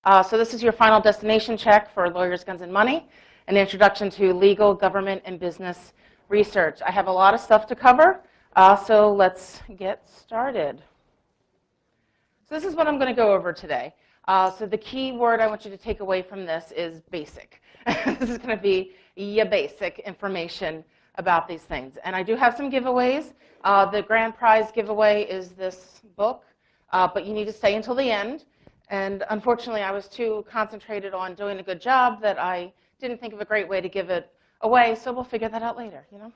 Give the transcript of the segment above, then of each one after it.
So this is your final destination check for Lawyers, Guns, and Money, an introduction to legal, government, and business research. I have a lot of stuff to cover, so let's get started. So this is what I'm going to go over today. So the key word I want you to take away from this is basic. This is going to be your basic information about these things. And I do have some giveaways. The grand prize giveaway is this book, but you need to stay until the end. And unfortunately, I was too concentrated on doing a good job that I didn't think of a great way to give it away, so we'll figure that out later, you know?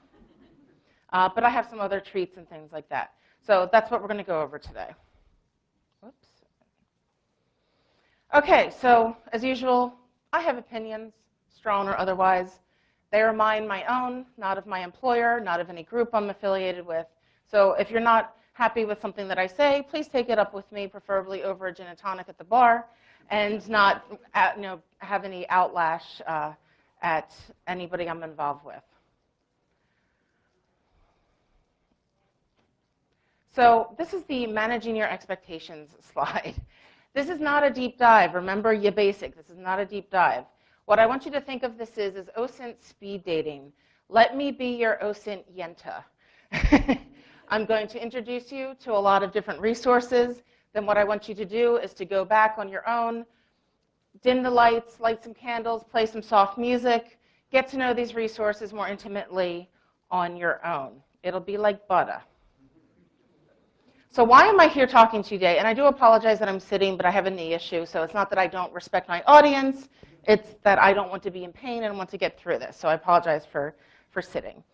But I have some other treats and things like that. So that's what we're going to go over today. Whoops. Okay, so as usual, I have opinions, strong or otherwise. They are mine, my own, not of my employer, not of any group I'm affiliated with. So if you're not happy with something that I say, please take it up with me, preferably over a gin and tonic at the bar, and not have any outlash at anybody I'm involved with. So this is the managing your expectations slide. This is not a deep dive. Remember, your basic. This is not a deep dive. What I want you to think of this is OSINT speed dating. Let me be your OSINT Yenta. I'm going to introduce you to a lot of different resources. Then what I want you to do is to go back on your own, dim the lights, light some candles, play some soft music, get to know these resources more intimately on your own. It'll be like butter. So why am I here talking to you today? And I do apologize that I'm sitting, but I have a knee issue, so it's not that I don't respect my audience, it's that I don't want to be in pain and want to get through this. So I apologize for sitting.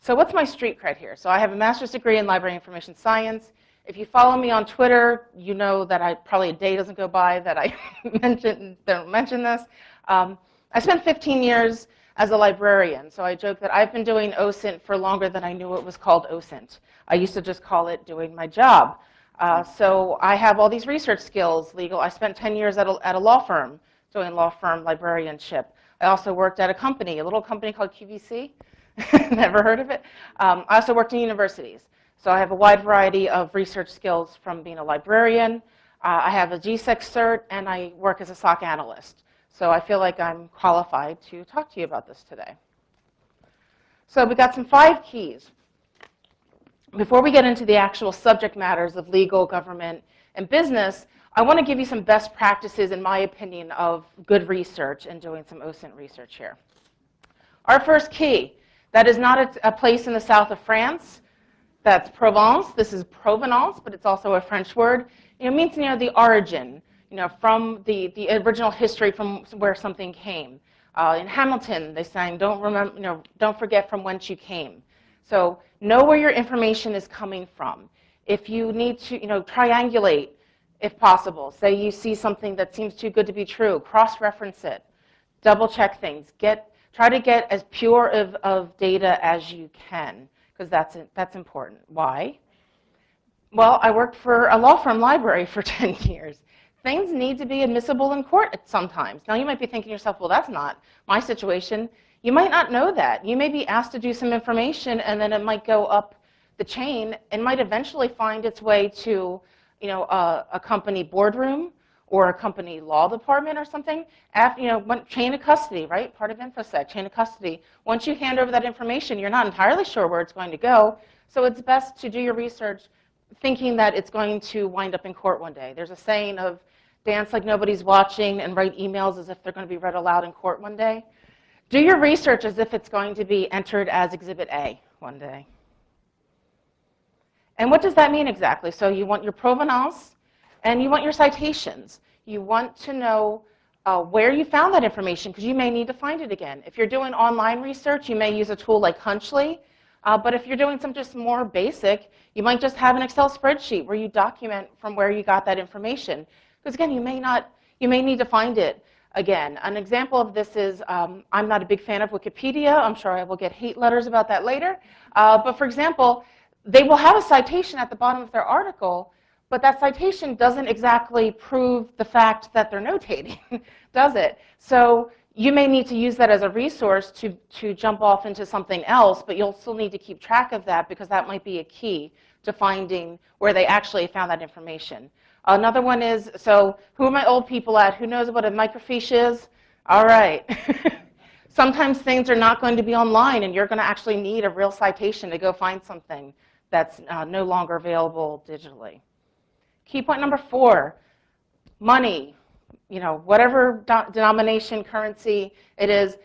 So what's my street cred here? So I have a master's degree in library information science. If you follow me on Twitter, you know that probably a day doesn't go by that I don't mention this. I spent 15 years as a librarian, so I joke that I've been doing OSINT for longer than I knew it was called OSINT. I used to just call it doing my job. So I have all these research skills, legal. I spent 10 years at a law firm doing law firm librarianship. I also worked at a little company called QVC. Never heard of it. I also worked in universities. So I have a wide variety of research skills from being a librarian. I have a GSEC cert, and I work as a SOC analyst. So I feel like I'm qualified to talk to you about this today. So we got some 5 keys. Before we get into the actual subject matters of legal, government, and business, I want to give you some best practices, in my opinion, of good research and doing some OSINT research here. Our first key, that is not a place in the south of France. That's Provence. This is provenance, but it's also a French word. It means the origin, from the original history from where something came. In Hamilton, they sang, don't forget from whence you came. So know where your information is coming from. If you need to, triangulate, if possible. Say you see something that seems too good to be true, cross-reference it, double-check things. Try to get as pure of data as you can, because that's important. Why? Well, I worked for a law firm library for 10 years. Things need to be admissible in court sometimes. Now, you might be thinking to yourself, well, that's not my situation. You might not know that. You may be asked to do some information, and then it might go up the chain and might eventually find its way to a company boardroom or a company law department or something. Chain of custody, right? Part of InfoSec, chain of custody. Once you hand over that information, you're not entirely sure where it's going to go. So it's best to do your research thinking that it's going to wind up in court one day. There's a saying of dance like nobody's watching and write emails as if they're going to be read aloud in court one day. Do your research as if it's going to be entered as Exhibit A one day. And what does that mean exactly? So you want your provenance, and you want your citations. You want to know where you found that information, because you may need to find it again. If you're doing online research, you may use a tool like Hunchly. But if you're doing some just more basic, you might just have an Excel spreadsheet where you document from where you got that information. Because again, you may need to find it again. An example of this is, I'm not a big fan of Wikipedia. I'm sure I will get hate letters about that later. But for example, they will have a citation at the bottom of their article, but that citation doesn't exactly prove the fact that they're notating, does it? So you may need to use that as a resource to jump off into something else, but you'll still need to keep track of that because that might be a key to finding where they actually found that information. Another one is, so who are my old people at? Who knows what a microfiche is? All right. Sometimes things are not going to be online, and you're going to actually need a real citation to go find something that's no longer available digitally. Key point number 4, money. Whatever denomination, currency it is,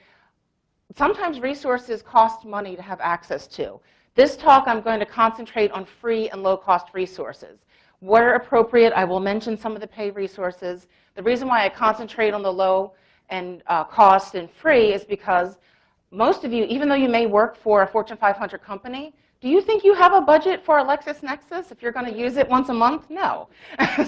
sometimes resources cost money to have access to. This talk, I'm going to concentrate on free and low-cost resources. Where appropriate, I will mention some of the paid resources. The reason why I concentrate on the low and cost and free is because most of you, even though you may work for a Fortune 500 company, do you think you have a budget for a LexisNexis if you're going to use it once a month? No.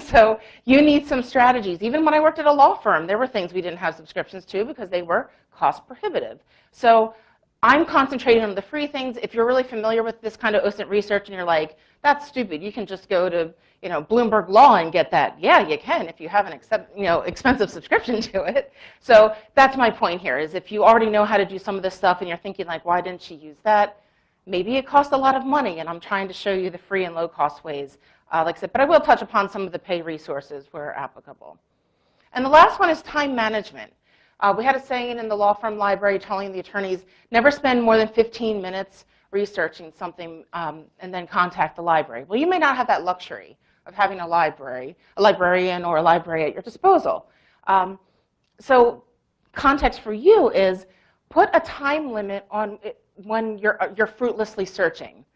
So you need some strategies. Even when I worked at a law firm, there were things we didn't have subscriptions to because they were cost prohibitive. So I'm concentrating on the free things. If you're really familiar with this kind of OSINT research and you're like, that's stupid, you can just go to Bloomberg Law and get that. Yeah, you can if you have an expensive subscription to it. So that's my point here, is if you already know how to do some of this stuff and you're thinking like, why didn't she use that? Maybe it costs a lot of money, and I'm trying to show you the free and low-cost ways, like I said, but I will touch upon some of the paid resources where applicable. And the last one is time management. We had a saying in the law firm library telling the attorneys, never spend more than 15 minutes researching something and then contact the library. Well, you may not have that luxury of having a librarian or a library at your disposal. So context for you is put a time limit on it when you're fruitlessly searching.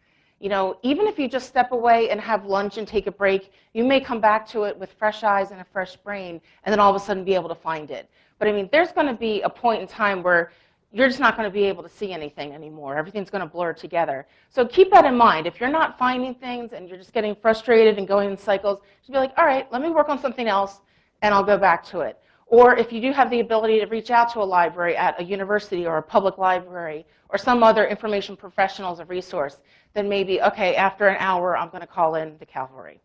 Even if you just step away and have lunch and take a break, you may come back to it with fresh eyes and a fresh brain and then all of a sudden be able to find it. But I mean, there's going to be a point in time where you're just not going to be able to see anything anymore. Everything's going to blur together. So keep that in mind. If you're not finding things and you're just getting frustrated and going in cycles, just be like, all right, let me work on something else and I'll go back to it. Or if you do have the ability to reach out to a library at a university or a public library or some other information professional as a resource, then maybe, okay, after an hour, I'm going to call in the cavalry.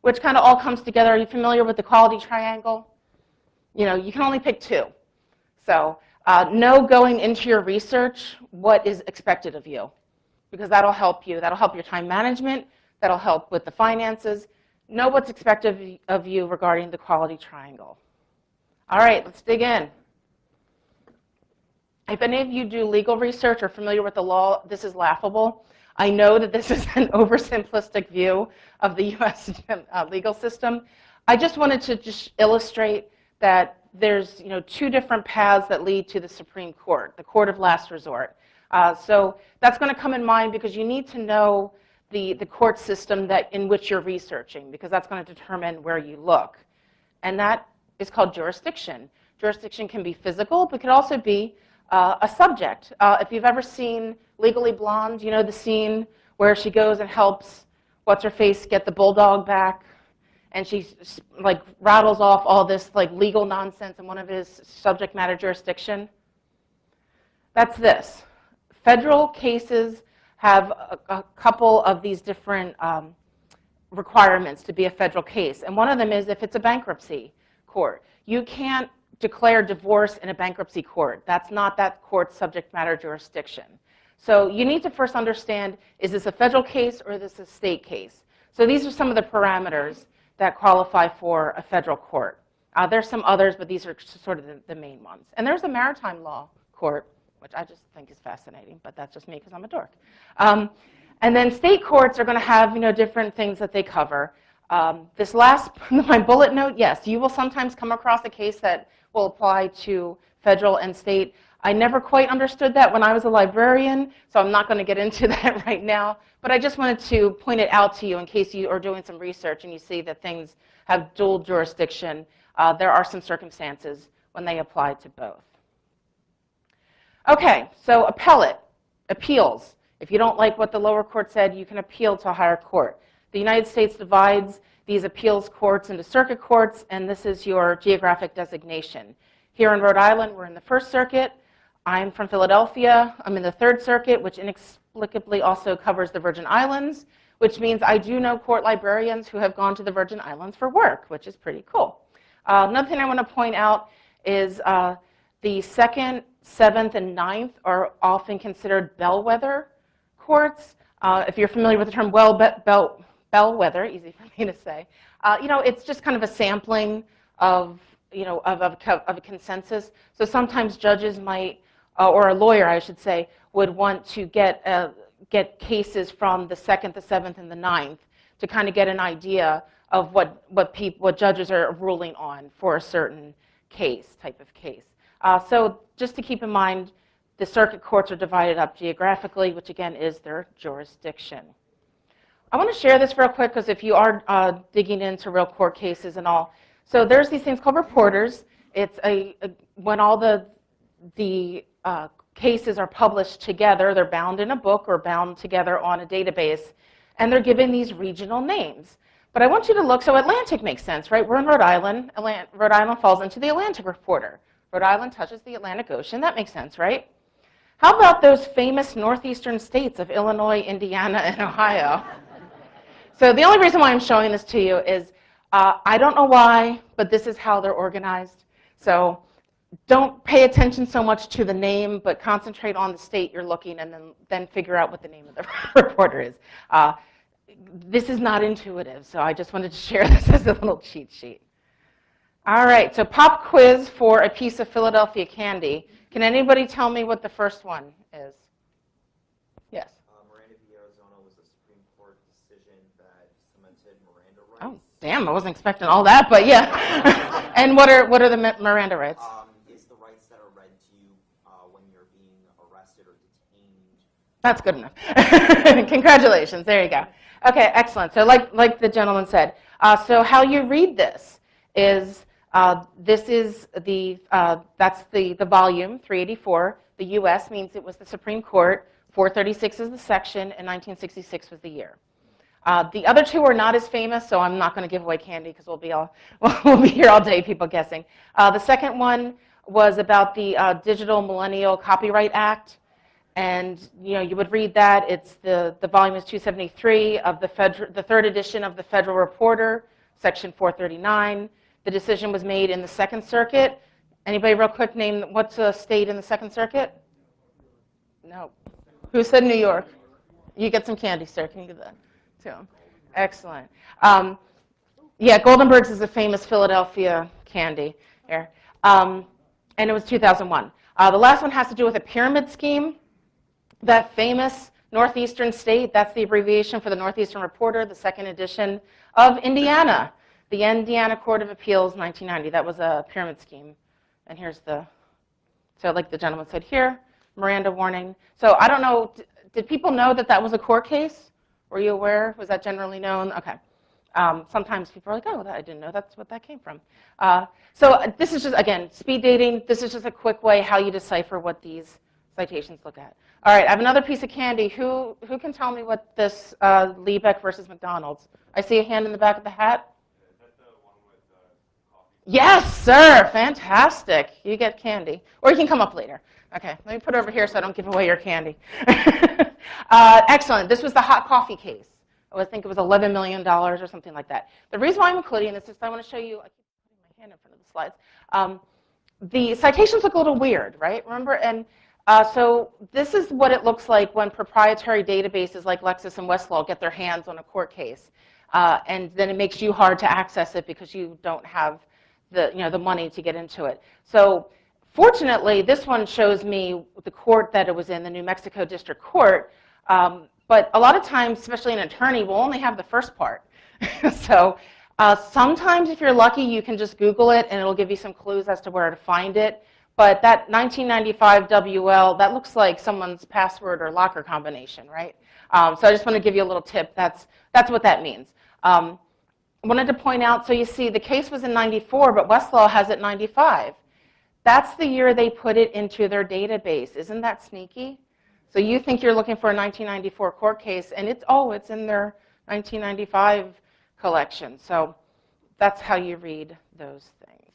Which kind of all comes together. Are you familiar with the quality triangle? You can only pick 2. So know going into your research what is expected of you, because that'll help you. That'll help your time management. That'll help with the finances. Know what's expected of you regarding the quality triangle. All right, let's dig in. If any of you do legal research or familiar with the law, this is laughable. I know that this is an oversimplistic view of the U.S. legal system. I just wanted to just illustrate that there's 2 different paths that lead to the Supreme Court, the court of last resort. So that's going to come in mind because you need to know the court system in which you're researching, because that's going to determine where you look. And that is called jurisdiction. Jurisdiction can be physical, but could also be a subject. If you've ever seen Legally Blonde, the scene where she goes and helps what's-her-face get the bulldog back, and she like rattles off all this like legal nonsense in one of his subject matter jurisdiction. That's this. Federal cases have a couple of these different requirements to be a federal case, and one of them is if it's a bankruptcy court. You can't declare divorce in a bankruptcy court. That's not that court's subject matter jurisdiction. So you need to first understand, is this a federal case or is this a state case? So these are some of the parameters that qualify for a federal court. There's some others, but these are sort of the main ones. And there's a maritime law court, which I just think is fascinating, but that's just me because I'm a dork. And then state courts are going to have different things that they cover. This last, my bullet note, yes, you will sometimes come across a case that will apply to federal and state. I never quite understood that when I was a librarian, so I'm not going to get into that right now. But I just wanted to point it out to you in case you are doing some research and you see that things have dual jurisdiction. There are some circumstances when they apply to both. Okay, so appellate, appeals. If you don't like what the lower court said, you can appeal to a higher court. The United States divides these appeals courts into circuit courts, and this is your geographic designation. Here in Rhode Island, we're in the First Circuit. I'm from Philadelphia. I'm in the Third Circuit, which inexplicably also covers the Virgin Islands, which means I do know court librarians who have gone to the Virgin Islands for work, which is pretty cool. Another thing I want to point out is the 2nd, 7th, and 9th are often considered bellwether courts. If you're familiar with the term bellwether, easy for me to say. It's just kind of a sampling of, of a consensus. So sometimes judges might, or a lawyer, I should say, would want to get cases from the 2nd, the 7th, and the 9th to kind of get an idea of what judges are ruling on for a certain type of case. So just to keep in mind, the circuit courts are divided up geographically, which again is their jurisdiction. I want to share this real quick because if you are digging into real court cases and all, so there's these things called reporters. It's when all the cases are published together, they're bound in a book or bound together on a database, and they're given these regional names. But I want you to look, so Atlantic makes sense, right? We're in Rhode Island. Rhode Island falls into the Atlantic reporter. Rhode Island touches the Atlantic Ocean. That makes sense, right? How about those famous northeastern states of Illinois, Indiana, and Ohio? So the only reason why I'm showing this to you is I don't know why, but this is how they're organized. So don't pay attention so much to the name, but concentrate on the state you're looking and then figure out what the name of the reporter is. This is not intuitive, so I just wanted to share this as a little cheat sheet. All right, so pop quiz for a piece of Philadelphia candy. Can anybody tell me what the first one is? Yes? Miranda v. Arizona was a Supreme Court decision that cemented Miranda rights. Oh, damn, I wasn't expecting all that, but yeah. And what are the Miranda rights? It's the rights that are read to you when you're being arrested or detained. That's good enough. Congratulations, there you go. Okay, excellent. So like the gentleman said, so how you read this is, this is that's the volume, 384. The U.S. means it was the Supreme Court. 436 is the section, and 1966 was the year. The other two are not as famous, so I'm not going to give away candy because we'll be here all day, people guessing. The second one was about the Digital Millennial Copyright Act, and you would read that. It's the volume is 273 of the third edition of the Federal Reporter, section 439. The decision was made in the Second Circuit. Anybody real quick name what's a state in the Second Circuit? No. Who said New York? You get some candy, sir. Can you give that to him? Excellent. Yeah, Goldenberg's is a famous Philadelphia candy here. And it was 2001. The last one has to do with a pyramid scheme. That famous Northeastern state, that's the abbreviation for the Northeastern Reporter, the second edition of Indiana. The Indiana Court of Appeals, 1990. That was a pyramid scheme. And here's so like the gentleman said here, Miranda warning. So I don't know, did people know that that was a court case? Were you aware? Was that generally known? Okay. Sometimes people are like, oh, I didn't know that's what that came from. So this is just, again, speed dating. This is just a quick way how you decipher what these citations look at. All right, I have another piece of candy. Who can tell me what this Liebeck versus McDonald's? I see a hand in the back of the hat. Is that the one with coffee? Yes, sir. Fantastic. You get candy. Or you can come up later. Okay, let me put it over here so I don't give away your candy. Excellent. This was the hot coffee case. I think it was $11 million or something like that. The reason why I'm including this is I want to show you, I keep putting my hand in front of the slides. The citations look a little weird, right? Remember? And so this is what it looks like when proprietary databases like Lexis and Westlaw get their hands on a court case. And then it makes you hard to access it because you don't have the money to get into it. So fortunately, this one shows me the court that it was in, the New Mexico District Court. But a lot of times, especially an attorney, will only have the first part. So sometimes, if you're lucky, you can just Google it, and it'll give you some clues as to where to find it. But that 1995 WL, that looks like someone's password or locker combination, right? So I just want to give you a little tip. That's what that means. I wanted to point out, so you see, the case was in 94, but Westlaw has it 95. That's the year they put it into their database. Isn't that sneaky? So you think you're looking for a 1994 court case, and it's in their 1995 collection. So that's how you read those things.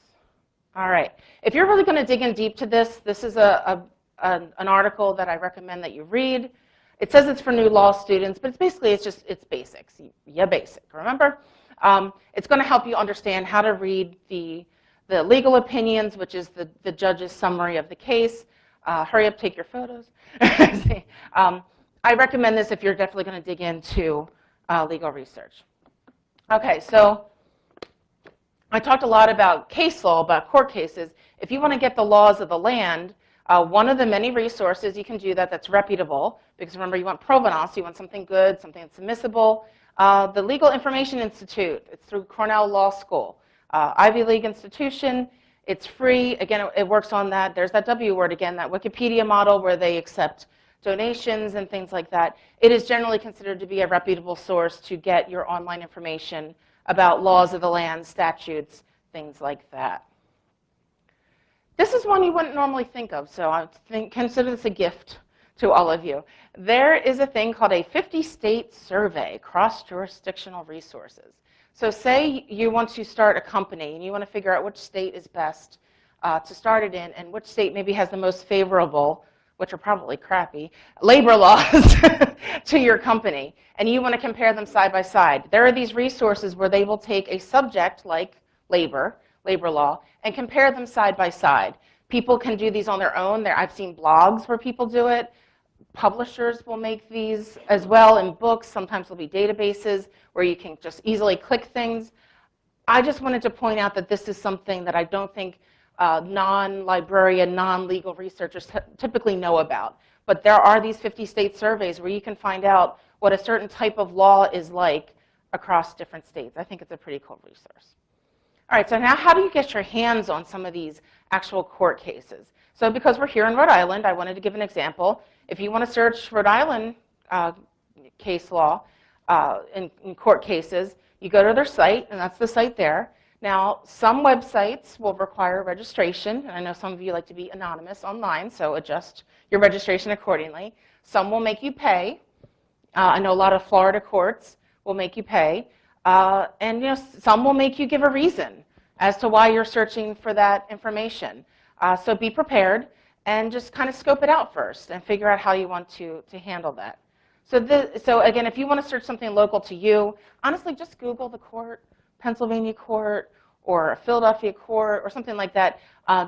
All right. If you're really going to dig in deep to this, this is an article that I recommend that you read. It says it's for new law students, but it's basics. Yeah, basic. Remember? It's going to help you understand how to read the legal opinions, which is the judge's summary of the case. Hurry up, take your photos. I recommend this if you're definitely going to dig into legal research. Okay, so I talked a lot about case law, about court cases. If you want to get the laws of the land, one of the many resources you can do that's reputable, because remember, you want provenance, you want something good, something that's admissible. The Legal Information Institute, it's through Cornell Law School. Ivy League institution, it's free. Again, it works on that. There's that W word again, that Wikipedia model where they accept donations and things like that. It is generally considered to be a reputable source to get your online information about laws of the land, statutes, things like that. This is one you wouldn't normally think of, so I consider this a gift to all of you. There is a thing called a 50-state survey, cross-jurisdictional resources. So say you want to start a company and you want to figure out which state is best to start it in and which state maybe has the most favorable, which are probably crappy, labor laws to your company, and you want to compare them side by side. There are these resources where they will take a subject like labor law, and compare them side by side. People can do these on their own. I've seen blogs where people do it. Publishers will make these as well in books. Sometimes there'll be databases where you can just easily click things. I just wanted to point out that this is something that I don't think non-librarian, non-legal researchers typically know about. But there are these 50-state surveys where you can find out what a certain type of law is like across different states. I think it's a pretty cool resource. All right, so now how do you get your hands on some of these actual court cases? So because we're here in Rhode Island, I wanted to give an example. If you want to search Rhode Island case law in court cases, you go to their site, and that's the site there. Now, some websites will require registration, and I know some of you like to be anonymous online, so adjust your registration accordingly. Some will make you pay. I know a lot of Florida courts will make you pay. And some will make you give a reason as to why you're searching for that information. So be prepared and just kind of scope it out first and figure out how you want to handle that. So again, if you want to search something local to you, honestly, just Google the court, Pennsylvania court, or a Philadelphia court, or something like that.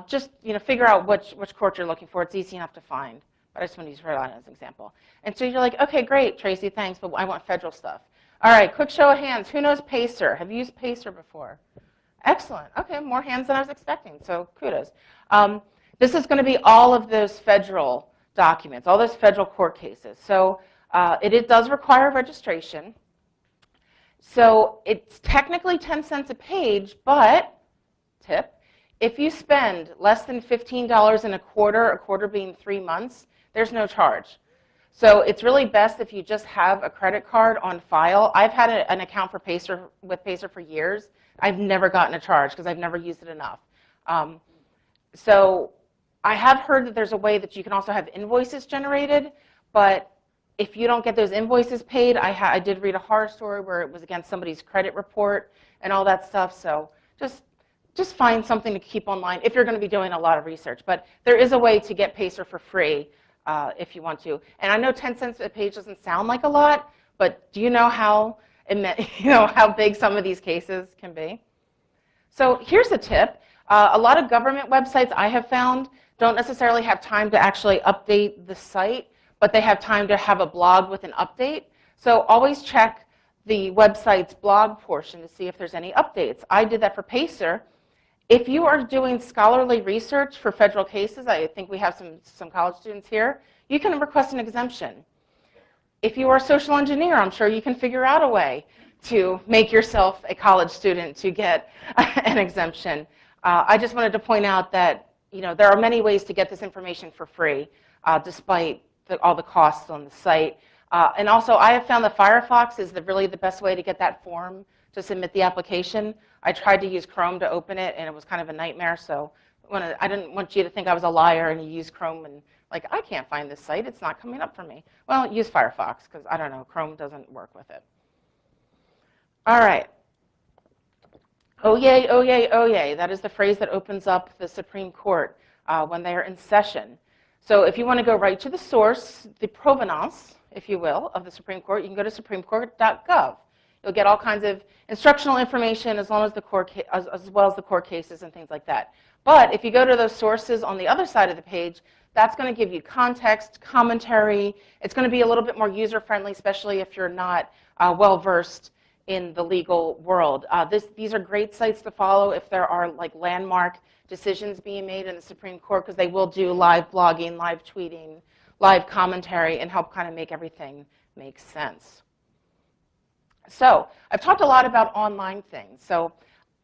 Just figure out which court you're looking for. It's easy enough to find. But I just want to use Rhode Island as an example. And so you're like, okay, great, Tracy, thanks, but I want federal stuff. All right, quick show of hands. Who knows Pacer? Have you used Pacer before? Excellent. Okay, more hands than I was expecting, so kudos. This is going to be all of those federal documents, all those federal court cases. So it does require registration. So it's technically 10 cents a page, but, tip, if you spend less than $15 in a quarter being 3 months, there's no charge. So it's really best if you just have a credit card on file. I've had an account for Pacer, with Pacer for years. I've never gotten a charge because I've never used it enough. So I have heard that there's a way that you can also have invoices generated, but if you don't get those invoices paid, I did read a horror story where it was against somebody's credit report and all that stuff. So just find something to keep online if you're going to be doing a lot of research. But there is a way to get Pacer for free if you want to. And I know 10 cents a page doesn't sound like a lot, but do you know how big some of these cases can be? So here's a tip. A lot of government websites I have found don't necessarily have time to actually update the site, but they have time to have a blog with an update. So always check the website's blog portion to see if there's any updates. I did that for Pacer. If you are doing scholarly research for federal cases, I think we have some college students here, you can request an exemption. If you are a social engineer, I'm sure you can figure out a way to make yourself a college student to get an exemption. I just wanted to point out that there are many ways to get this information for free, despite all the costs on the site. And also, I have found that Firefox is really the best way to get that form to submit the application. I tried to use Chrome to open it, and it was kind of a nightmare. So I didn't want you to think I was a liar and you use Chrome and I can't find this site. It's not coming up for me. Well, use Firefox because I don't know, Chrome doesn't work with it. All right. Oh yay, oh yay, oh yay. That is the phrase that opens up the Supreme Court when they are in session. So if you want to go right to the source, the provenance, if you will, of the Supreme Court, you can go to supremecourt.gov. You'll get all kinds of instructional information as well as the court cases and things like that. But if you go to those sources on the other side of the page, that's going to give you context, commentary. It's going to be a little bit more user-friendly, especially if you're not well-versed in the legal world. These are great sites to follow if there are like landmark decisions being made in the Supreme Court, because they will do live blogging, live tweeting, live commentary, and help kind of make everything make sense. So I've talked a lot about online things. So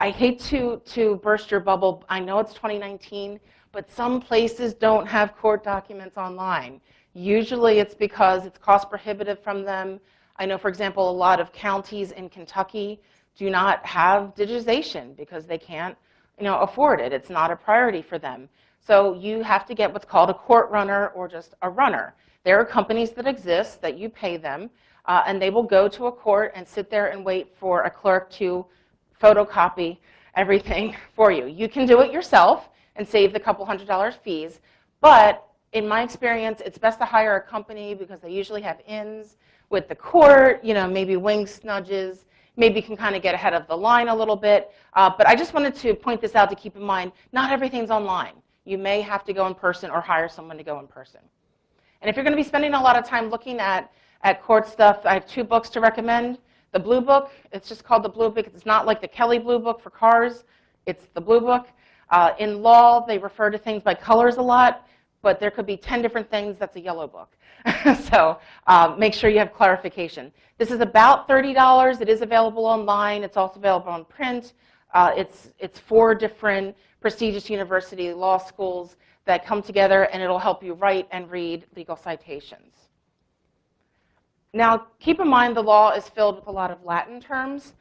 I hate to burst your bubble. I know it's 2019, but some places don't have court documents online. Usually it's because it's cost prohibitive from them. I know, for example, a lot of counties in Kentucky do not have digitization because they can't, afford it. It's not a priority for them. So you have to get what's called a court runner or just a runner. There are companies that exist that you pay them, and they will go to a court and sit there and wait for a clerk to photocopy everything for you. You can do it yourself and save the couple $100 fees, but in my experience, it's best to hire a company because they usually have ins with the court, maybe wings nudges, maybe you can kind of get ahead of the line a little bit. But I just wanted to point this out to keep in mind, not everything's online. You may have to go in person or hire someone to go in person. And if you're going to be spending a lot of time looking at court stuff, I have 2 books to recommend. The Blue Book, it's just called the Blue Book. It's not like the Kelly Blue Book for cars. It's the Blue Book. In law, they refer to things by colors a lot, but there could be 10 different things that's a yellow book. So make sure you have clarification. This is about $30. It is available online. It's also available on print. It's 4 different prestigious university law schools that come together, and it'll help you write and read legal citations. Now, keep in mind the law is filled with a lot of Latin terms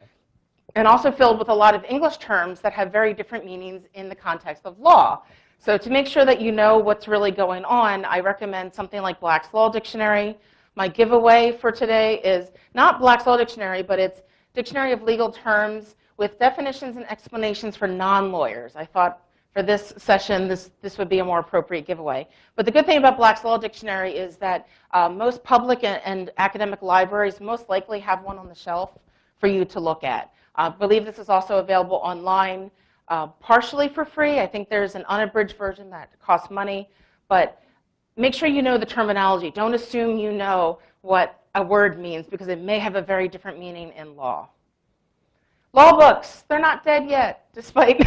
and also filled with a lot of English terms that have very different meanings in the context of law. So to make sure that you know what's really going on, I recommend something like Black's Law Dictionary. My giveaway for today is not Black's Law Dictionary, but it's Dictionary of Legal Terms with definitions and explanations for non-lawyers. I thought for this session, this would be a more appropriate giveaway. But the good thing about Black's Law Dictionary is that most public and academic libraries most likely have one on the shelf for you to look at. I believe this is also available online, partially for free. I think there's an unabridged version that costs money, but make sure you know the terminology. Don't assume you know what a word means because it may have a very different meaning in law. Law books, they're not dead yet, despite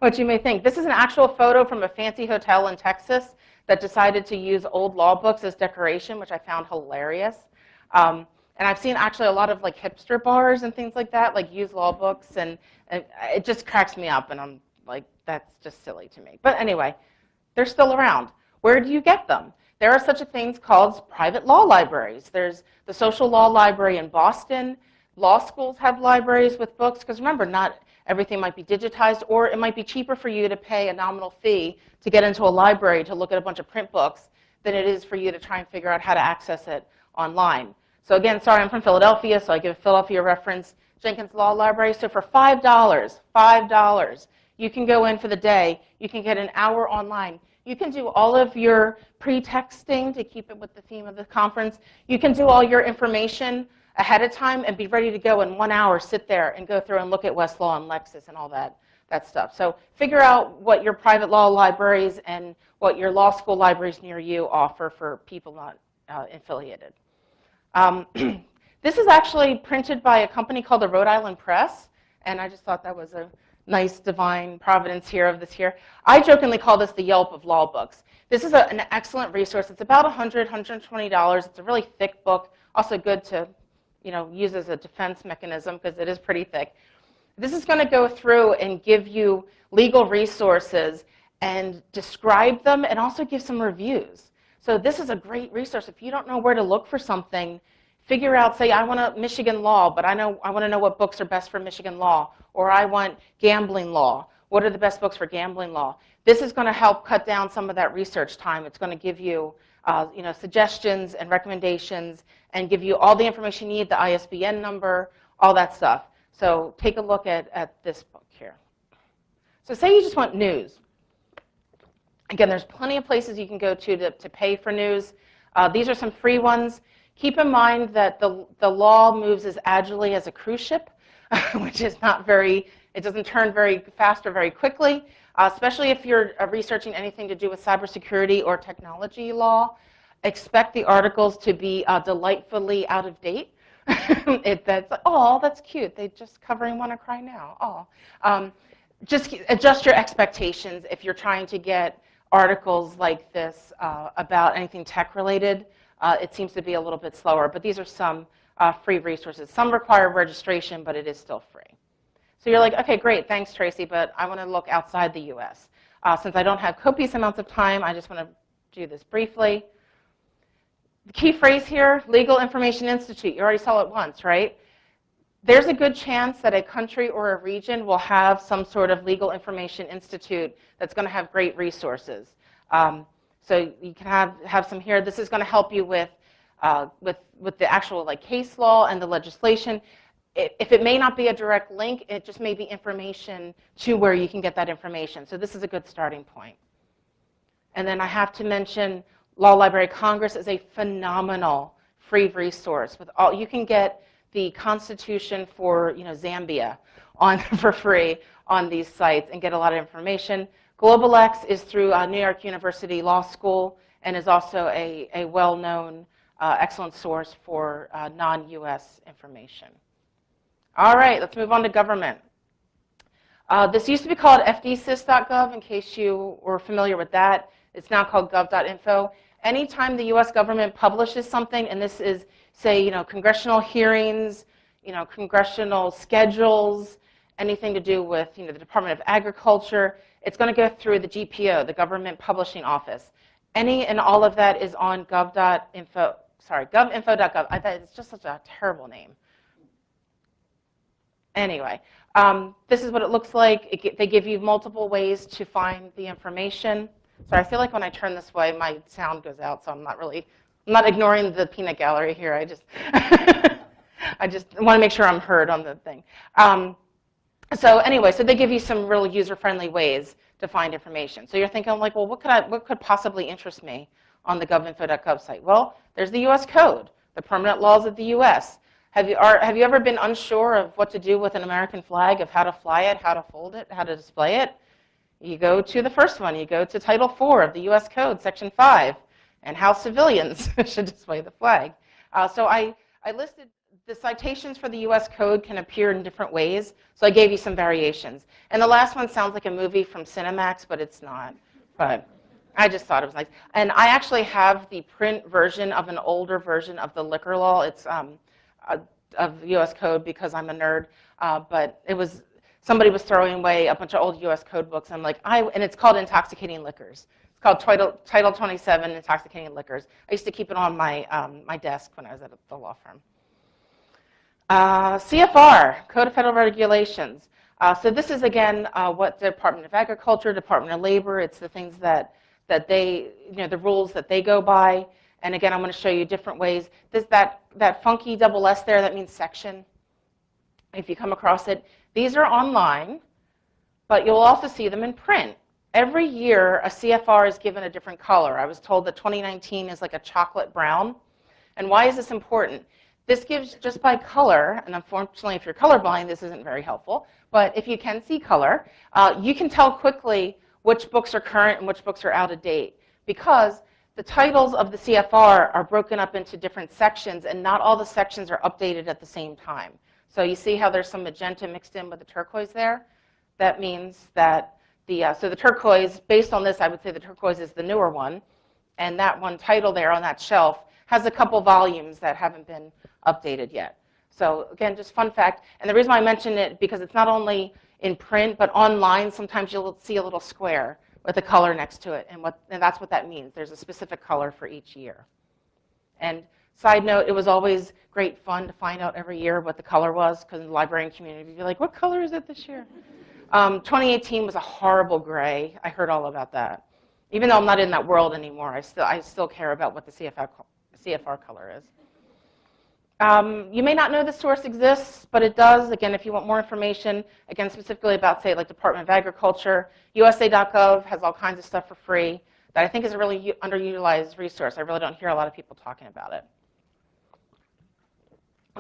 what you may think. This is an actual photo from a fancy hotel in Texas that decided to use old law books as decoration, which I found hilarious. And I've seen actually a lot of like hipster bars and things like that, like use law books, and it just cracks me up, and I'm like, that's just silly to me. But anyway, they're still around. Where do you get them? There are such a things called private law libraries. There's the Social Law Library in Boston. Law schools have libraries with books, because remember, not everything might be digitized, or it might be cheaper for you to pay a nominal fee to get into a library to look at a bunch of print books than it is for you to try and figure out how to access it online. So again, sorry, I'm from Philadelphia, so I give a Philadelphia reference. Jenkins Law Library. So for $5, you can go in for the day. You can get an hour online. You can do all of your pre-texting to keep it with the theme of the conference. You can do all your information ahead of time and be ready to go in 1 hour, sit there and go through and look at Westlaw and Lexis and all that stuff. So figure out what your private law libraries and what your law school libraries near you offer for people not affiliated. This is actually printed by a company called the Rhode Island Press, and I just thought that was a nice divine providence here of this here. I jokingly call this the Yelp of law books. This is an excellent resource. It's about $100, $120. It's a really thick book, also good to use as a defense mechanism because it is pretty thick. This is going to go through and give you legal resources and describe them and also give some reviews. So this is a great resource. If you don't know where to look for something, figure out, say, I want a Michigan law, but I want to know what books are best for Michigan law, or I want gambling law. What are the best books for gambling law? This is going to help cut down some of that research time. It's going to give you, suggestions and recommendations, and give you all the information you need, the ISBN number, all that stuff. So take a look at this book here. So say you just want news. Again, there's plenty of places you can go to pay for news. These are some free ones. Keep in mind that the law moves as agilely as a cruise ship, which is it doesn't turn very fast or very quickly, especially if you're researching anything to do with cybersecurity or technology law. Expect the articles to be delightfully out of date, That's, oh, that's cute. They just covering want to cry now. Oh. Just adjust your expectations if you're trying to get articles like this about anything tech related. It seems to be a little bit slower, but these are some free resources. Some require registration, but it is still free. So you're like, okay, great, thanks, Tracy, but I want to look outside the US. Since I don't have copious amounts of time, I just want to do this briefly. The key phrase here, Legal Information Institute. You already saw it once, right? There's a good chance that a country or a region will have some sort of Legal Information Institute that's going to have great resources. So you can have some here. This is going to help you with the actual like case law and the legislation. If it may not be a direct link, it just may be information to where you can get that information. So this is a good starting point. And then I have to mention Law Library of Congress is a phenomenal free resource. With all, you can get the Constitution for Zambia for free on these sites and get a lot of information. GlobalX is through New York University Law School and is also a well-known, excellent source for non-US information. All right, let's move on to government. This used to be called fdsys.gov, in case you were familiar with that. It's now called gov.info. Anytime the US government publishes something, and this is, say, congressional hearings, congressional schedules, anything to do with the Department of Agriculture, it's going to go through the GPO, the Government Publishing Office. Any and all of that is on gov.info, govinfo.gov. I thought it's just such a terrible name. Anyway, this is what it looks like. They give you multiple ways to find the information. So I feel like when I turn this way, my sound goes out, so I'm not ignoring the peanut gallery here. I just want to make sure I'm heard on the thing. So anyway, so they give you some real user-friendly ways to find information. So you're thinking like, well, what could possibly interest me on the govinfo.gov site? Well, there's the U.S. Code, the permanent laws of the U.S. Have you ever been unsure of what to do with an American flag, of how to fly it, how to fold it, how to display it? You go to the first one. You go to Title IV of the U.S. Code, Section 5, and how civilians should display the flag. So I listed the citations for the U.S. Code can appear in different ways, so I gave you some variations. And the last one sounds like a movie from Cinemax, but it's not. But I just thought it was nice. And I actually have the print version of an older version of the liquor law. It's of the U.S. Code because I'm a nerd, but it was, somebody was throwing away a bunch of old U.S. Code books. I'm like, and it's called Intoxicating Liquors. It's called Title 27, Intoxicating Liquors. I used to keep it on my, my desk when I was at the law firm. CFR, Code of Federal Regulations. So this is, again, what the Department of Agriculture, Department of Labor, it's the things that they, the rules that they go by. And again, I'm going to show you different ways. That funky double S there, that means section. If you come across it, these are online, but you'll also see them in print. Every year, a CFR is given a different color. I was told that 2019 is like a chocolate brown. And why is this important? This gives, just by color, and unfortunately, if you're colorblind, this isn't very helpful, but if you can see color, you can tell quickly which books are current and which books are out of date, because the titles of the CFR are broken up into different sections, and not all the sections are updated at the same time. So you see how there's some magenta mixed in with the turquoise there? That means that so the turquoise, based on this, I would say the turquoise is the newer one, and that one title there on that shelf has a couple volumes that haven't been updated yet. So again, just fun fact, and the reason why I mention it, because it's not only in print, but online, sometimes you'll see a little square with a color next to it, and that's what that means. There's a specific color for each year. And side note, it was always great fun to find out every year what the color was, because in the librarian community, you'd be like, what color is it this year? 2018 was a horrible gray. I heard all about that. Even though I'm not in that world anymore, I still care about what the CFR color is. You may not know the source exists, but it does. Again, if you want more information, again, specifically about, say, like Department of Agriculture, USA.gov has all kinds of stuff for free that I think is a really underutilized resource. I really don't hear a lot of people talking about it.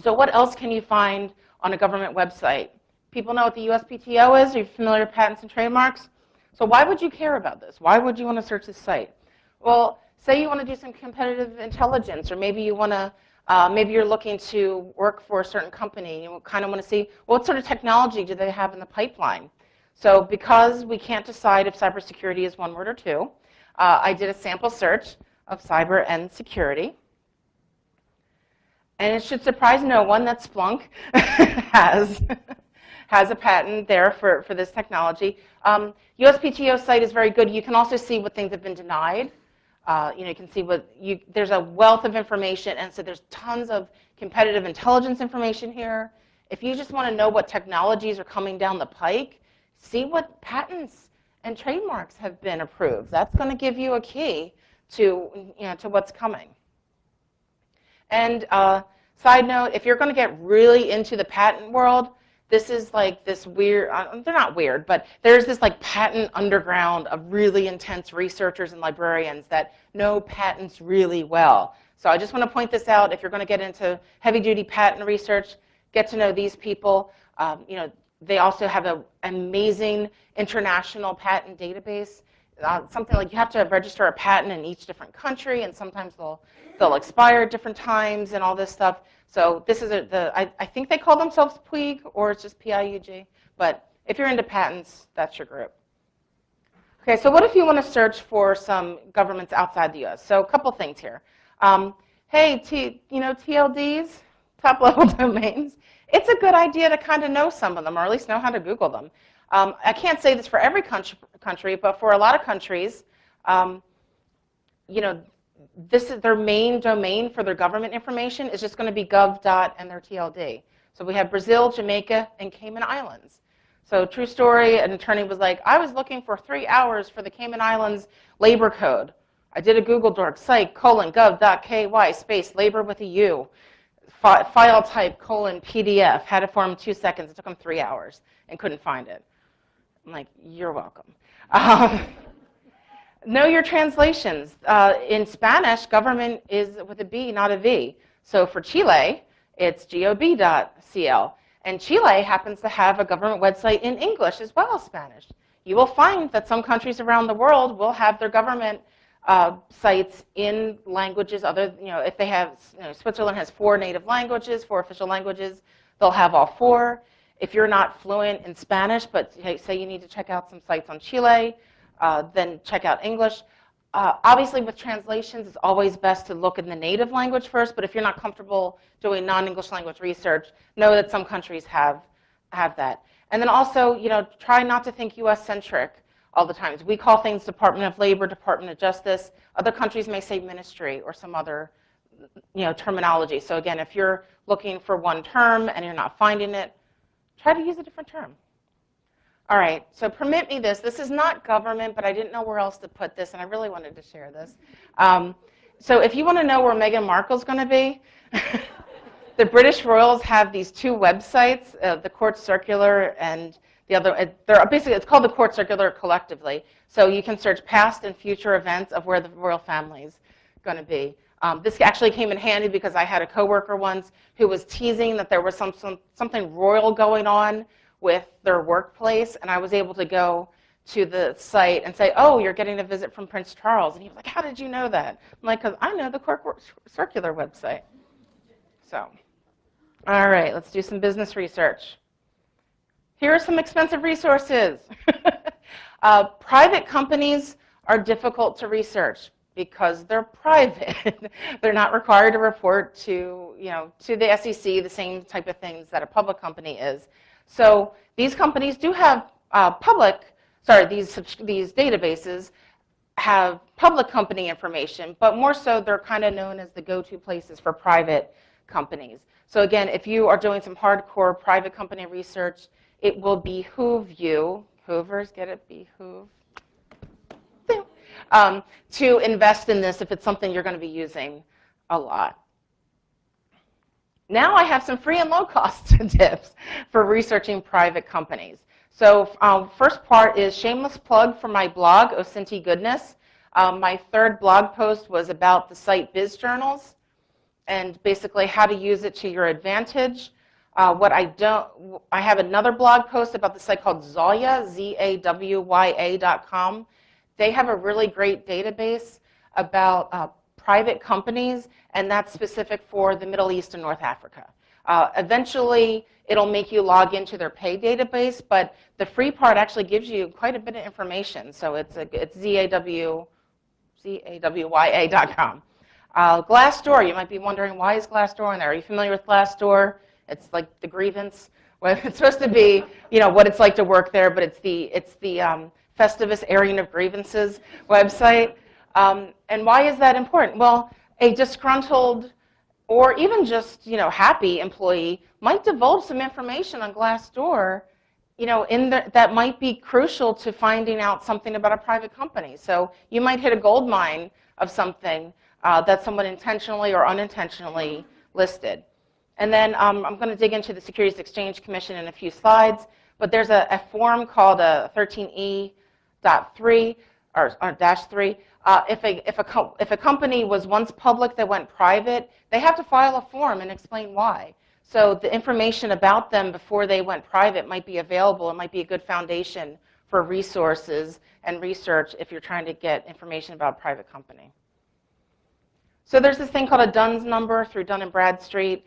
So what else can you find on a government website? People know what the USPTO is. Are you familiar with patents and trademarks? So why would you care about this? Why would you want to search this site? Well, say you want to do some competitive intelligence, or maybe you want to Maybe you're looking to work for a certain company. You kind of want to see what sort of technology do they have in the pipeline. So because we can't decide if cybersecurity is one word or two, I did a sample search of cyber and security. And it should surprise no one that Splunk has a patent there for this technology. USPTO site is very good. You can also see what things have been denied. You can see there's a wealth of information, and so there's tons of competitive intelligence information here. If you just want to know what technologies are coming down the pike, see what patents and trademarks have been approved. That's going to give you a key to what's coming. And side note, if you're going to get really into the patent world, this is like this weird, they're not weird, but there's this like patent underground of really intense researchers and librarians that know patents really well. So I just want to point this out. If you're going to get into heavy-duty patent research, get to know these people. They also have an amazing international patent database. Something like you have to register a patent in each different country, and sometimes they'll expire at different times and all this stuff. So this is I think they call themselves PUIG, or it's just PIUG. But if you're into patents, that's your group. Okay, so what if you want to search for some governments outside the US? So a couple things here. Hey, TLDs, top-level domains. It's a good idea to kind of know some of them, or at least know how to Google them. I can't say this for every country, but for a lot of countries, this is their main domain for their government information is just going to be gov. And their TLD. So we have Brazil, Jamaica, and Cayman Islands. So true story, an attorney was like, I was looking for 3 hours for the Cayman Islands labor code. I did a Google dork, psych:/gov.ky space labor with a U. File type :PDF, had it for him 2 seconds. It took him 3 hours and couldn't find it. I'm like, you're welcome. Know your translations. In Spanish, government is with a B, not a V. So for Chile, it's gov.cl. And Chile happens to have a government website in English as well as Spanish. You will find that some countries around the world will have their government sites in languages other, if they have, Switzerland has 4 native languages, 4 official languages, they'll have all 4. If you're not fluent in Spanish, but say you need to check out some sites on Chile, then check out English. Obviously, with translations, it's always best to look in the native language first, but if you're not comfortable doing non-English language research, know that some countries have that. And then also, try not to think US-centric all the time. We call things Department of Labor, Department of Justice. Other countries may say ministry or some other terminology. So again, if you're looking for one term and you're not finding it, try to use a different term. All right, so permit me this. This is not government, but I didn't know where else to put this, and I really wanted to share this. So if you want to know where Meghan Markle's going to be, the British royals have these 2 websites, the Court Circular and the other. It's called the Court Circular collectively. So you can search past and future events of where the royal family's going to be. This actually came in handy because I had a coworker once who was teasing that there was something royal going on with their workplace, and I was able to go to the site and say, oh, you're getting a visit from Prince Charles. And he was like, how did you know that? I'm like, because I know the Court Circular website. So, all right, let's do some business research. Here are some expensive resources. Private companies are difficult to research because they're private. They're not required to report to the SEC the same type of things that a public company is. So these companies do have these databases have public company information, but more so they're kind of known as the go-to places for private companies. So again, if you are doing some hardcore private company research, it will behoove you, Hoovers, get it, behoove, to invest in this if it's something you're going to be using a lot. Now I have some free and low-cost tips for researching private companies. So first part is shameless plug for my blog, Osinti Goodness. My 3rd blog post was about the site BizJournals and basically how to use it to your advantage. I have another blog post about the site called Zawya, ZAWYA.com. They have a really great database about private companies, and that's specific for the Middle East and North Africa. Eventually, it'll make you log into their pay database, but the free part actually gives you quite a bit of information. So it's zawya.com. Glassdoor, you might be wondering, why is Glassdoor in there? Are you familiar with Glassdoor? It's like the grievance. Well, it's supposed to be, what it's like to work there, but it's the Festivus Airing of Grievances website. And why is that important? Well, a disgruntled or even just, happy employee might divulge some information on Glassdoor, that might be crucial to finding out something about a private company. So you might hit a gold mine of something that someone intentionally or unintentionally listed. And then I'm going to dig into the Securities Exchange Commission in a few slides, but there's a form called 13E.3 or -3. If a company was once public that went private, they have to file a form and explain why. So the information about them before they went private might be available. It might be a good foundation for resources and research if you're trying to get information about a private company. So there's this thing called a DUNS number through Dun & Bradstreet.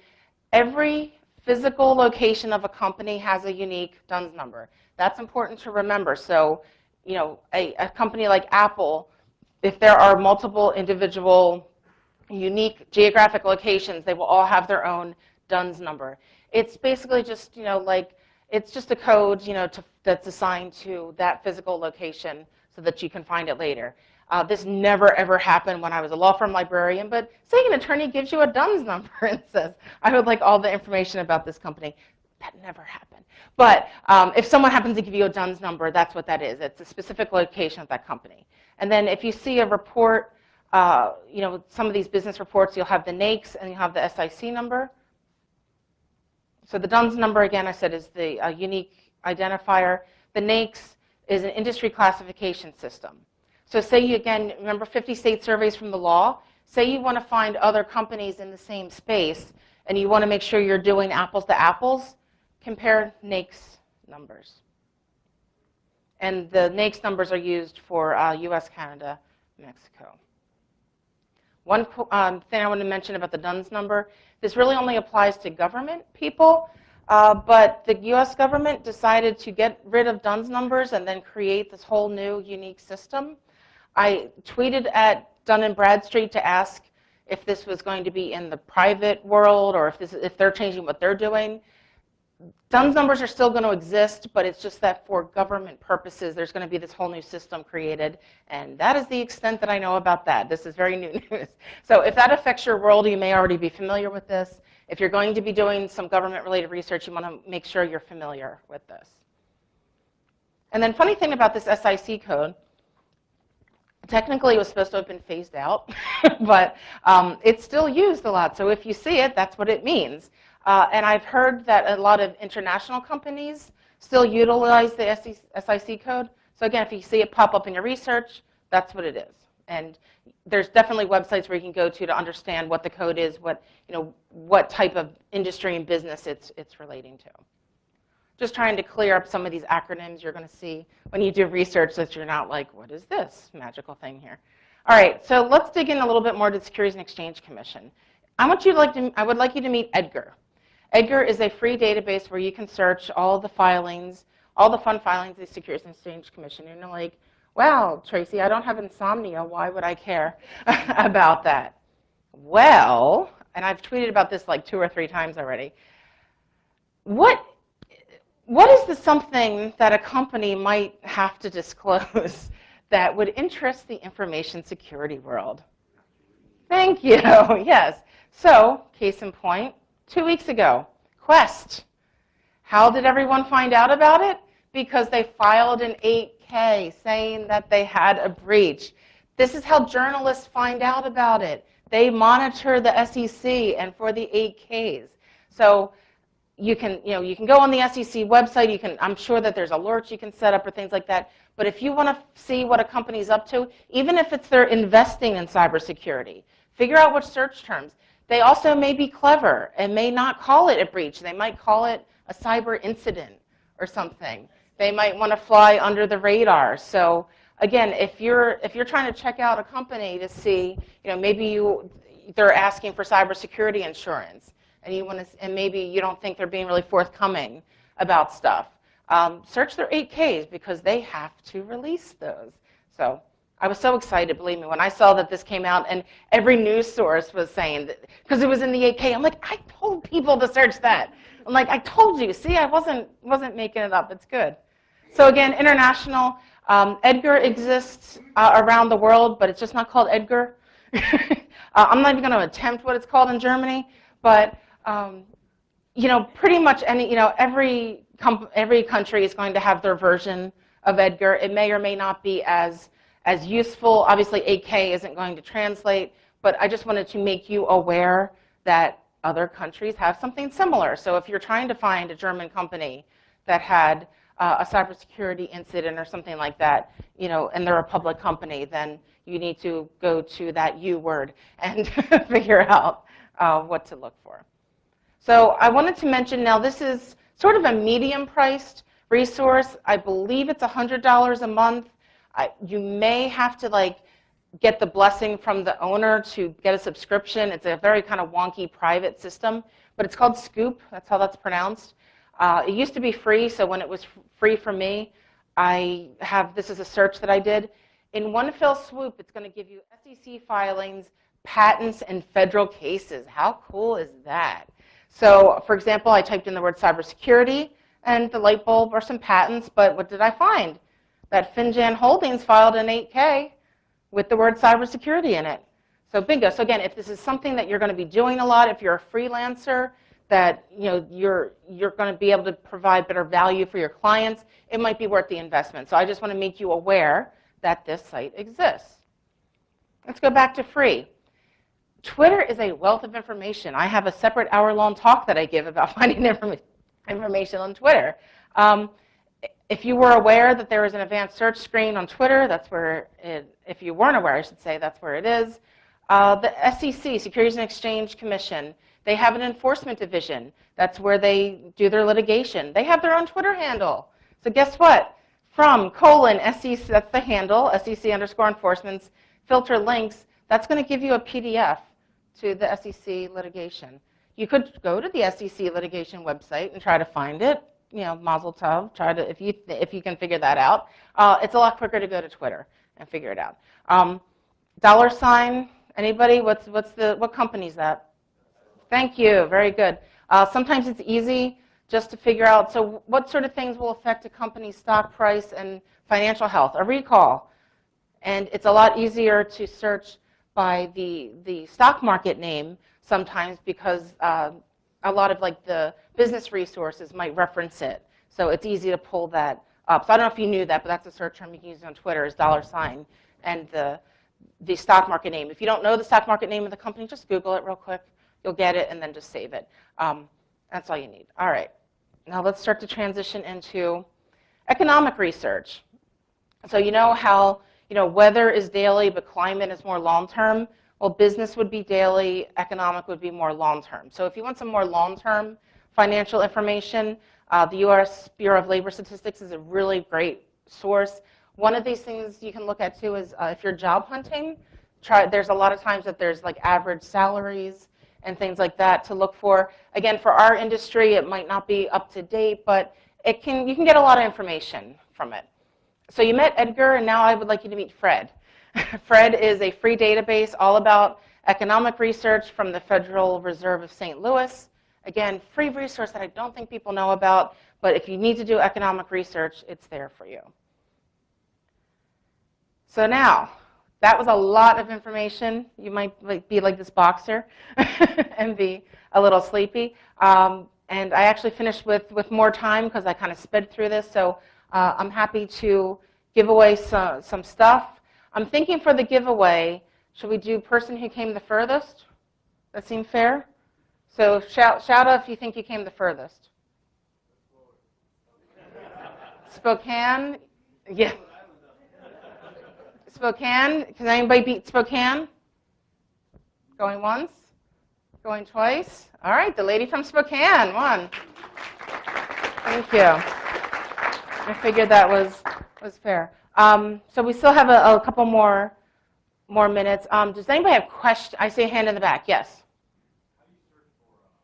Every physical location of a company has a unique DUNS number. That's important to remember. So, a company like Apple, if there are multiple individual unique geographic locations, they will all have their own DUNS number. It's basically just, it's just a code, that's assigned to that physical location so that you can find it later. This never ever happened when I was a law firm librarian, but say an attorney gives you a DUNS number and says, I would like all the information about this company. That never happened. But if someone happens to give you a DUNS number, that's what that is. It's a specific location of that company. And then if you see a report, some of these business reports, you'll have the NAICS and you'll have the SIC number. So the DUNS number, again, I said, is the unique identifier. The NAICS is an industry classification system. So say you, again, remember 50 state surveys from the law? Say you want to find other companies in the same space and you want to make sure you're doing apples to apples, compare NAICS numbers. And the NAICS numbers are used for US, Canada, Mexico. One thing I want to mention about the DUNS number, this really only applies to government people, but the US government decided to get rid of DUNS numbers and then create this whole new unique system. I tweeted at Dun & Bradstreet to ask if this was going to be in the private world or if they're changing what they're doing. DUNS numbers are still going to exist, but it's just that for government purposes, there's going to be this whole new system created, and that is the extent that I know about that. This is very new news. So if that affects your world, you may already be familiar with this. If you're going to be doing some government-related research, you want to make sure you're familiar with this. And then funny thing about this SIC code, technically it was supposed to have been phased out, but it's still used a lot. So if you see it, that's what it means. And I've heard that a lot of international companies still utilize the SIC code. So again, if you see it pop up in your research, that's what it is. And there's definitely websites where you can go to understand what the code is, what type of industry and business it's relating to. Just trying to clear up some of these acronyms you're going to see when you do research so that you're not like, what is this magical thing here? All right, so let's dig in a little bit more to the Securities and Exchange Commission. I would like you to meet EDGAR. EDGAR is a free database where you can search all the filings, all the fun filings of the Securities and Exchange Commission. And you're like, wow, Tracy, I don't have insomnia. Why would I care about that? Well, and I've tweeted about this like 2 or 3 times already. What is the something that a company might have to disclose that would interest the information security world? Thank you, yes. So, case in point, 2 weeks ago, Quest. How did everyone find out about it? Because they filed an 8K saying that they had a breach. This is how journalists find out about it. They monitor the SEC and for the 8Ks. So you can go on the SEC website. I'm sure that there's alerts you can set up or things like that. But if you want to see what a company's up to, even if they're investing in cybersecurity, figure out which search terms. They also may be clever and may not call it a breach. They might call it a cyber incident or something. They might want to fly under the radar. So again, if you're trying to check out a company to see, maybe they're asking for cybersecurity insurance, and maybe you don't think they're being really forthcoming about stuff, search their 8Ks because they have to release those. So I was so excited, believe me, when I saw that this came out, and every news source was saying that, because it was in the 8K. I'm like, I told people to search that. I'm like, I told you. See, I wasn't making it up. It's good. So again, international. Edgar exists around the world, but it's just not called Edgar. I'm not even going to attempt what it's called in Germany, but pretty much every country is going to have their version of Edgar. It may or may not be as useful. Obviously, 8K isn't going to translate, but I just wanted to make you aware that other countries have something similar. So if you're trying to find a German company that had a cybersecurity incident or something like that, and they're a public company, then you need to go to that U word and figure out what to look for. So I wanted to mention now, this is sort of a medium-priced resource. I believe it's $100 a month. You may have to get the blessing from the owner to get a subscription. It's a very kind of wonky private system, but it's called Scoop. That's how that's pronounced. It used to be free, so when it was free for me, this is a search that I did. In one fell swoop, it's going to give you SEC filings, patents, and federal cases. How cool is that? So, for example, I typed in the word cybersecurity, and the light bulb or some patents, but what did I find? That Finjan Holdings filed an 8K with the word cybersecurity in it. So bingo. So again, if this is something that you're going to be doing a lot, if you're a freelancer, that you're going to be able to provide better value for your clients, it might be worth the investment. So I just want to make you aware that this site exists. Let's go back to free. Twitter is a wealth of information. I have a separate hour-long talk that I give about finding information on Twitter. If you were aware that there is an advanced search screen on Twitter, that's where if you weren't aware, I should say, that's where it is. The SEC, Securities and Exchange Commission, they have an enforcement division. That's where they do their litigation. They have their own Twitter handle. So guess what? From :SEC, that's the handle, SEC_enforcements, filter links, that's going to give you a PDF to the SEC litigation. You could go to the SEC litigation website and try to find it. Mazel tov, try to, if you can figure that out. It's a lot quicker to go to Twitter and figure it out. $, anybody? What company is that? Thank you, very good. Sometimes it's easy just to figure out, so what sort of things will affect a company's stock price and financial health? A recall. And it's a lot easier to search by the stock market name sometimes because a lot of the business resources might reference it. So it's easy to pull that up. So I don't know if you knew that, but that's a search term you can use on Twitter is $, and the stock market name. If you don't know the stock market name of the company, just Google it real quick. You'll get it, and then just save it. That's all you need. All right. Now let's start to transition into economic research. So you know how weather is daily, but climate is more long-term? Well, business would be daily, economic would be more long-term. So if you want some more long-term financial information, the U.S. Bureau of Labor Statistics is a really great source. One of these things you can look at too is if you're job hunting, there's a lot of times that there's average salaries and things like that to look for. Again, for our industry, it might not be up to date, but you can get a lot of information from it. So you met Edgar, and now I would like you to meet Fred. Fred is a free database all about economic research from the Federal Reserve of St. Louis. Again, free resource that I don't think people know about, but if you need to do economic research, it's there for you. So now, that was a lot of information. You might be like this boxer and be a little sleepy. And I actually finished with more time because I kind of sped through this. So I'm happy to give away some stuff. I'm thinking for the giveaway, should we do person who came the furthest? That seem fair? So shout out if you think you came the furthest. Spokane? Yeah. Spokane? Can anybody beat Spokane? Going once? Going twice? All right, the lady from Spokane won. Thank you. I figured that was fair. So we still have a couple more minutes. Does anybody have questions? I see a hand in the back. Yes. How do you search for like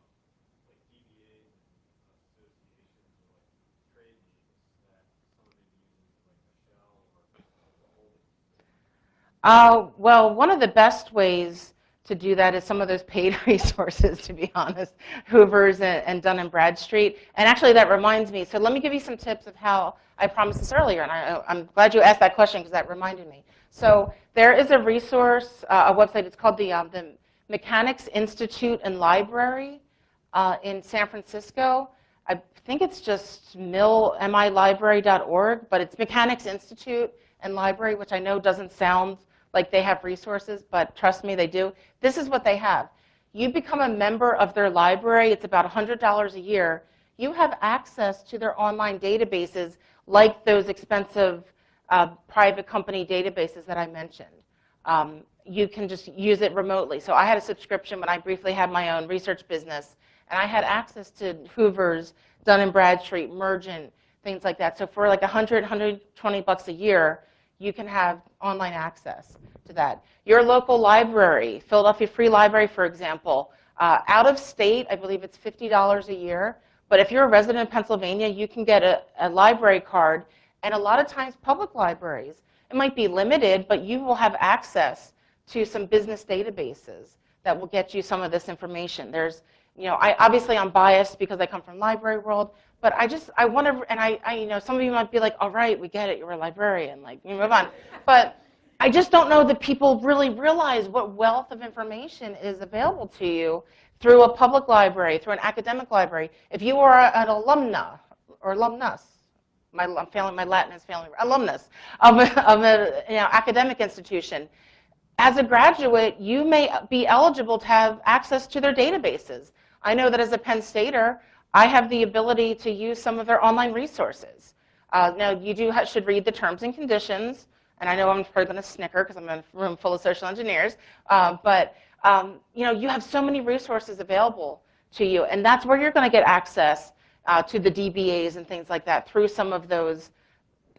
DBAs and associations or like trade names that somebody uses like Michelle or the holding? Well, one of the best ways to do that is some of those paid resources, to be honest, Hoover's and Dun & Bradstreet. And actually, that reminds me. So let me give you some tips of how I promised this earlier, and I'm glad you asked that question because that reminded me. So there is a resource, a website. It's called the Mechanics Institute and Library in San Francisco. I think it's just milibrary.org, but it's Mechanics Institute and Library, which I know doesn't sound like they have resources, but trust me, they do. This is what they have. You become a member of their library. It's about $100 a year. You have access to their online databases like those expensive private company databases that I mentioned. You can just use it remotely. So I had a subscription when I briefly had my own research business, and I had access to Hoover's, Dun & Bradstreet, Mergent, things like that. So for like $100, $120 a year, you can have online access to that. Your local library, Philadelphia Free Library, for example, out of state, I believe it's $50 a year. But if you're a resident of Pennsylvania, you can get a library card. And a lot of times, public libraries, it might be limited, but you will have access to some business databases that will get you some of this information. There's, obviously I'm biased because I come from library world, but I want to, and I some of you might be like, all right, we get it, you're a librarian, like, you move on. But I just don't know that people really realize what wealth of information is available to you through a public library, through an academic library. If you are an alumna or alumnus, my Latin is failing, alumnus of an academic institution, as a graduate, you may be eligible to have access to their databases. I know that as a Penn Stater, I have the ability to use some of their online resources. Now, you should read the terms and conditions, and I know I'm probably going to snicker because I'm in a room full of social engineers, but you have so many resources available to you, and that's where you're going to get access to the DBAs and things like that through some of those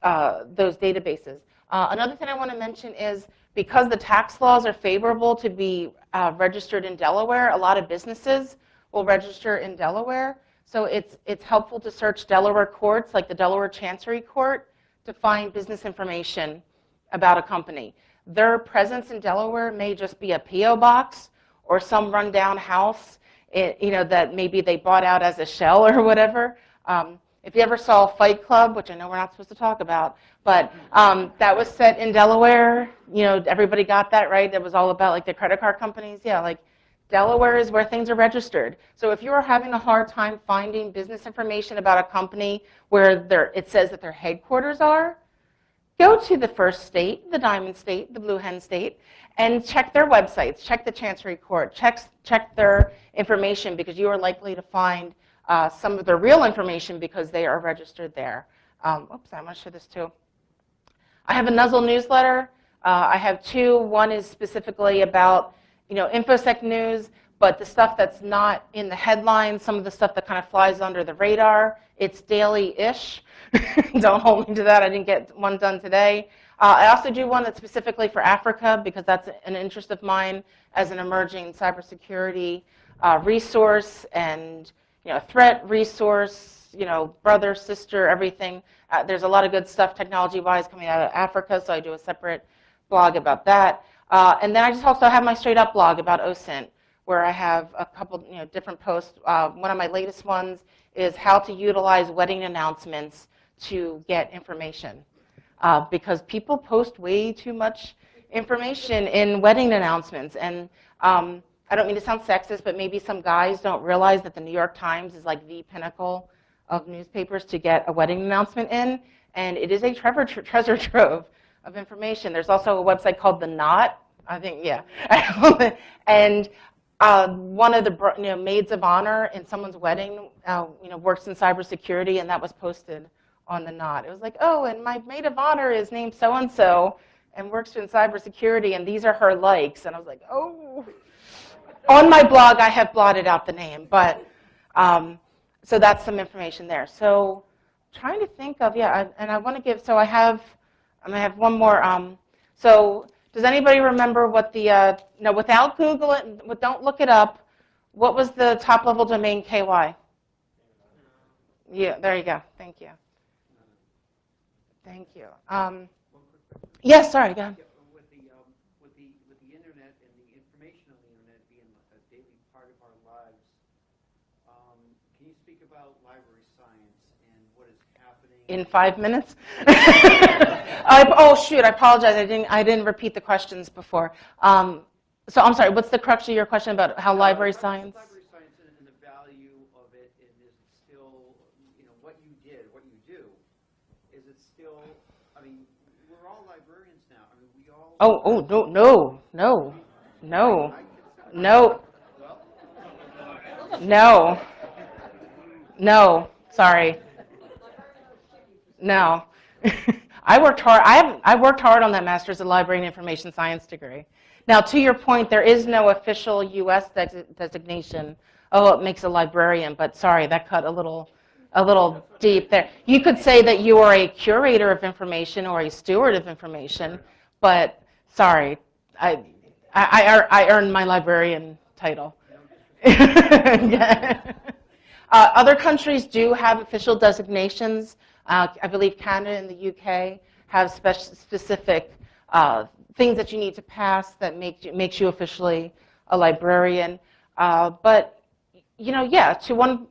databases. Another thing I want to mention is because the tax laws are favorable to be registered in Delaware, a lot of businesses will register in Delaware. So it's helpful to search Delaware courts, like the Delaware Chancery Court, to find business information about a company. Their presence in Delaware may just be a P.O. box or some rundown house that maybe they bought out as a shell or whatever. If you ever saw Fight Club, which I know we're not supposed to talk about, but that was set in Delaware. Everybody got that, right? That was all about like the credit card companies. Yeah, like Delaware is where things are registered. So if you are having a hard time finding business information about a company where it says that their headquarters are, go to the first state, the Diamond State, the Blue Hen State, and check their websites, check the Chancery Court, check their information, because you are likely to find some of their real information because they are registered there. Oops, I want to show this too. I have a Nuzzle newsletter. I have two. One is specifically about InfoSec news, but the stuff that's not in the headlines, some of the stuff that kind of flies under the radar, it's daily-ish. Don't hold me to that. I didn't get one done today. I also do one that's specifically for Africa because that's an interest of mine as an emerging cybersecurity resource and threat resource, brother, sister, everything. There's a lot of good stuff technology-wise coming out of Africa, so I do a separate blog about that. And then I just also have my straight up blog about OSINT, where I have a couple different posts. One of my latest ones is how to utilize wedding announcements to get information. Because people post way too much information in wedding announcements. And I don't mean to sound sexist, but maybe some guys don't realize that the New York Times is like the pinnacle of newspapers to get a wedding announcement in. And it is a treasure trove of information. There's also a website called The Knot, I think, yeah. And one of the maids of honor in someone's wedding, works in cybersecurity, and that was posted on The Knot. It was like, oh, and my maid of honor is named so-and-so and works in cybersecurity, and these are her likes. And I was like, oh. On my blog, I have blotted out the name, but so that's some information there. So trying to think of, and I want to give, so I have I'm going to have one more. So does anybody remember what the, no, without Google it, don't look it up, what was the top-level domain KY? Yeah, there you go. Thank you. Thank you. Yes, sorry, go ahead. With the internet and the information on the internet being a daily part of our lives, can you speak about library science and what is happening? In 5 minutes? Oh shoot! I apologize. I didn't repeat the questions before. So I'm sorry. What's the crux of your question about how library science? Library science and the value of it, and is it still, what you did, what you do, is it still? I mean, we're all librarians now. I mean, we all. No. Sorry. No. I worked hard. I worked hard on that Master's of Library and Information Science degree. Now, to your point, there is no official U.S. designation. Oh, it makes a librarian, but sorry, that cut a little deep there. You could say that you are a curator of information or a steward of information, but sorry, I earned my librarian title. Yeah. Other countries do have official designations. I believe Canada and the UK have specific things that you need to pass that makes you officially a librarian. But yeah, to one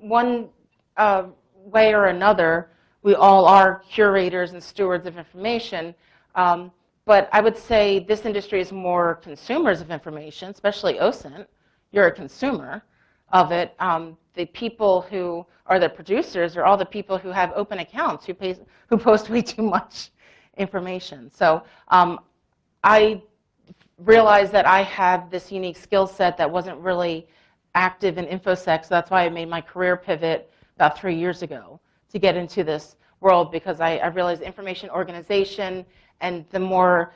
way or another, we all are curators and stewards of information. But I would say this industry is more consumers of information, especially OSINT. You're a consumer of it. The people who are the producers are all the people who have open accounts, who post way too much information. So I realized that I have this unique skill set that wasn't really active in InfoSec, so that's why I made my career pivot about 3 years ago to get into this world, because I realized information organization and the more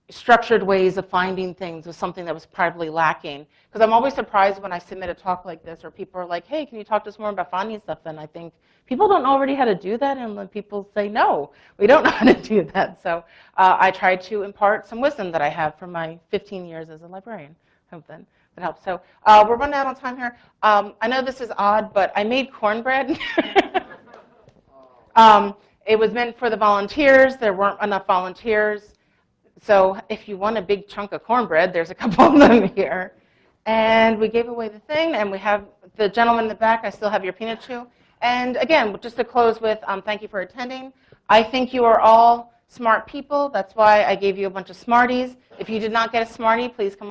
structured ways of finding things was something that was probably lacking. Because I'm always surprised when I submit a talk like this, or people are like, hey, can you talk to us more about finding stuff? And I think, people don't already how to do that, and when people say, no, we don't know how to do that. So I try to impart some wisdom that I have from my 15 years as a librarian. Hope that helps. So we're running out on time here. I know this is odd, but I made cornbread. It was meant for the volunteers. There weren't enough volunteers. So if you want a big chunk of cornbread, there's a couple of them here. And we gave away the thing, and we have the gentleman in the back. I still have your peanut chew. And again, just to close with, thank you for attending. I think you are all smart people. That's why I gave you a bunch of Smarties. If you did not get a Smartie, please come